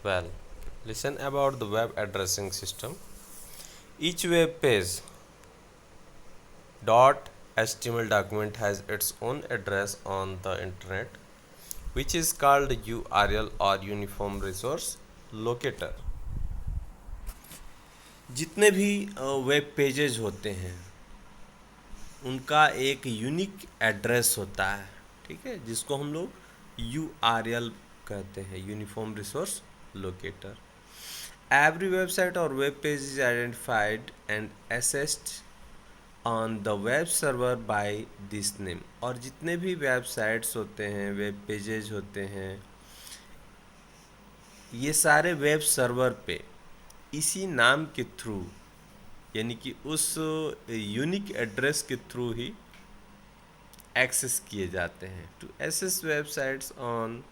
Well, listen about the web addressing system. Each web page .html document has its own address on the internet, which is called URL or Uniform Resource Locator. जितने भी web pages होते हैं उनका एक unique address होता है, ठीक है, जिसको हम लोग URL कहते हैं, uniform resource locator. Every website or web page is identified and accessed on the web server by this name. और जितने भी वेबसाइट्स होते हैं, वेब पेजेज होते हैं, ये सारे वेब सर्वर पे इसी नाम के थ्रू, यानी कि उस यूनिक एड्रेस के थ्रू ही एक्सेस किए जाते हैं. To access websites on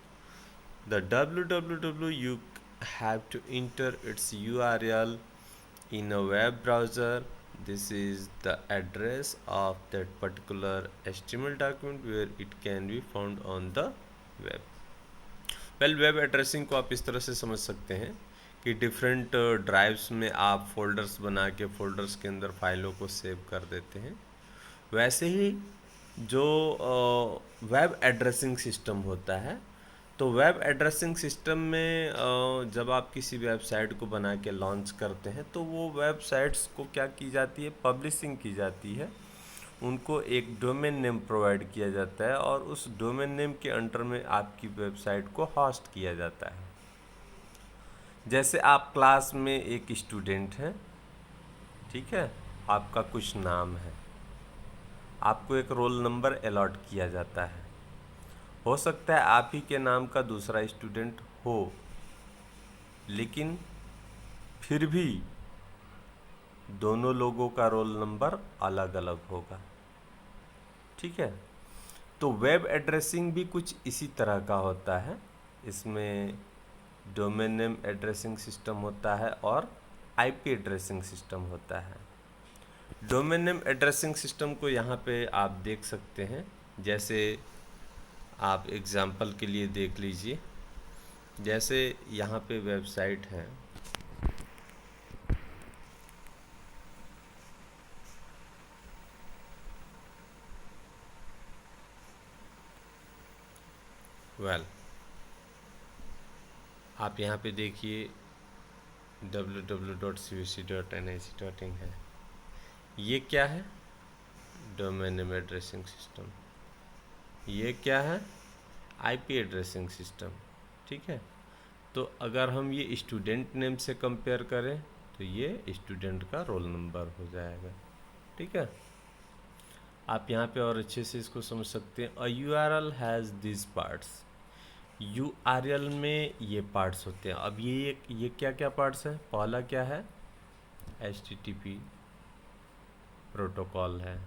the www you have to enter its URL in a web browser. This is the address of that particular HTML document where it can be found on the web. Well, web addressing को आप इस तरह से समझ सकते हैं कि different drives में आप फोल्डर्स बना के फोल्डर्स के अंदर फाइलों को सेव कर देते हैं. वैसे ही जो वेब एड्रेसिंग सिस्टम होता है, तो वेब एड्रेसिंग सिस्टम में जब आप किसी वेबसाइट को बना के लॉन्च करते हैं तो वो वेबसाइट्स को क्या की जाती है, पब्लिशिंग की जाती है. उनको एक डोमेन नेम प्रोवाइड किया जाता है और उस डोमेन नेम के अंडर में आपकी वेबसाइट को होस्ट किया जाता है. जैसे आप क्लास में एक स्टूडेंट हैं, ठीक है, आपका कुछ नाम है, आपको एक रोल नंबर अलॉट किया जाता है. हो सकता है आप ही के नाम का दूसरा स्टूडेंट हो, लेकिन फिर भी दोनों लोगों का रोल नंबर अलग अलग होगा, ठीक है. तो वेब एड्रेसिंग भी कुछ इसी तरह का होता है. इसमें डोमेन नेम एड्रेसिंग सिस्टम होता है और आईपी एड्रेसिंग सिस्टम होता है. डोमेन नेम एड्रेसिंग सिस्टम को यहाँ पे आप देख सकते हैं. जैसे आप एग्जांपल के लिए देख लीजिए, जैसे यहाँ पे वेबसाइट है, वेल आप यहाँ पे देखिए www.cvc.nic.in है. ये क्या है? Domain name addressing system. ये क्या है? आईपी एड्रेसिंग सिस्टम, ठीक है. तो अगर हम ये स्टूडेंट नेम से कंपेयर करें तो ये स्टूडेंट का रोल नंबर हो जाएगा, ठीक है. आप यहाँ पे और अच्छे से इसको समझ सकते हैं. अ URL has this parts. URL में ये पार्ट्स होते हैं. अब ये क्या क्या पार्ट्स हैं? पहला क्या है? HTTP प्रोटोकॉल है.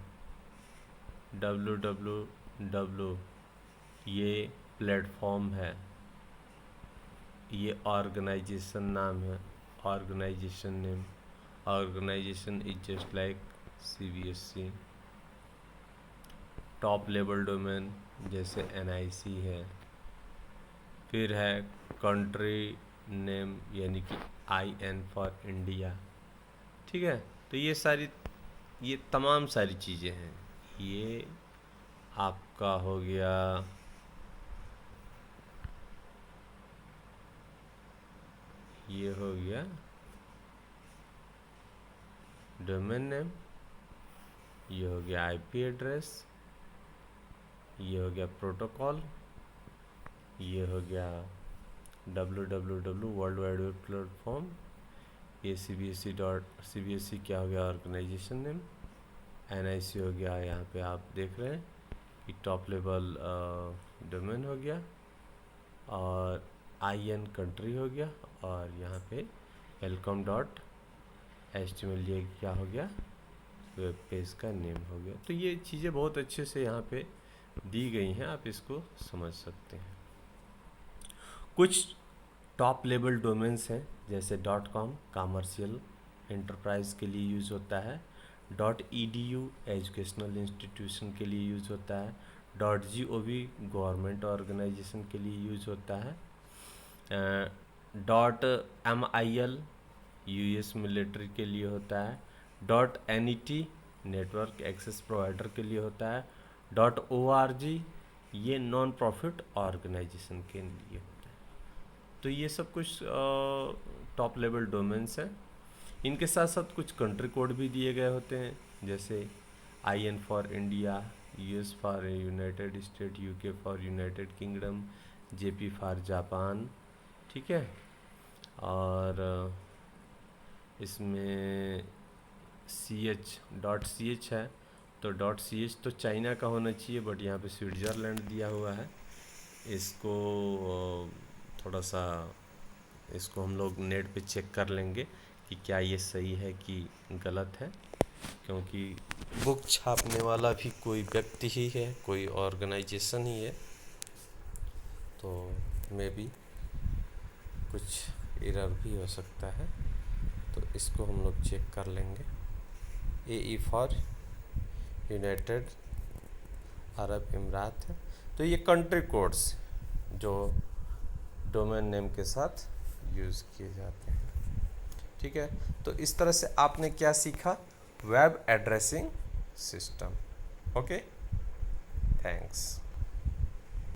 www ये प्लेटफॉर्म है. ये ऑर्गेनाइजेशन नाम है, organisation name. Organisation is just like CBSC. Top level domain जैसे NIC है. फिर है कंट्री नेम, यानी कि IN फॉर इंडिया, ठीक है. तो ये तमाम सारी चीज़ें हैं. ये आपका हो गया ये हो गया डोमेन नेम, ये हो गया IP एड्रेस, ये हो गया प्रोटोकॉल, ये हो गया www world wide web platform. ये CBSC क्या हो गया? Organisation name. NIC हो गया, यहाँ पे आप देख रहे हैं कि टॉप लेवल डोमेन हो गया, और IN कंट्री हो गया, और यहाँ पे welcome.html ये क्या हो गया? वेब पेज का नेम हो गया. तो ये चीज़ें बहुत अच्छे से यहाँ पे दी गई हैं, आप इसको समझ सकते हैं. कुछ टॉप लेवल डोमेन्स हैं, जैसे .com कमर्शियल एंटरप्राइज के लिए यूज़ होता है. .edu एजुकेशनल इंस्टीट्यूशन के लिए यूज़ होता है. .gov गवर्नमेंट ऑर्गेनाइजेशन के लिए यूज़ होता है. .mil यूएस मिलिट्री के लिए होता है, .net नेटवर्क एक्सेस प्रोवाइडर के लिए होता है, .org ये नॉन प्रॉफिट ऑर्गेनाइजेशन के लिए होता है। तो ये सब कुछ टॉप लेवल डोमेन्स हैं। इनके साथ साथ कुछ कंट्री कोड भी दिए गए होते हैं, जैसे IN for India, US for United state, UK for United kingdom, JP for Japan, ठीक है। और इसमें .ch है, तो .ch तो चाइना का होना चाहिए, बट यहाँ पे स्विट्ज़रलैंड दिया हुआ है। इसको थोड़ा सा इसको हम लोग नेट पे चेक कर लेंगे कि क्या ये सही है कि गलत है, क्योंकि बुक छापने वाला भी कोई व्यक्ति ही है, कोई ऑर्गेनाइजेशन ही है, तो मे बी कुछ एरर भी हो सकता है। तो इसको हम लोग चेक कर लेंगे। AE फॉर यूनाइटेड अरब अमीरात है। तो ये कंट्री कोड्स जो डोमेन नेम के साथ यूज़ किए जाते हैं, ठीक है। तो इस तरह से आपने क्या सीखा, web addressing system. Okay, thanks.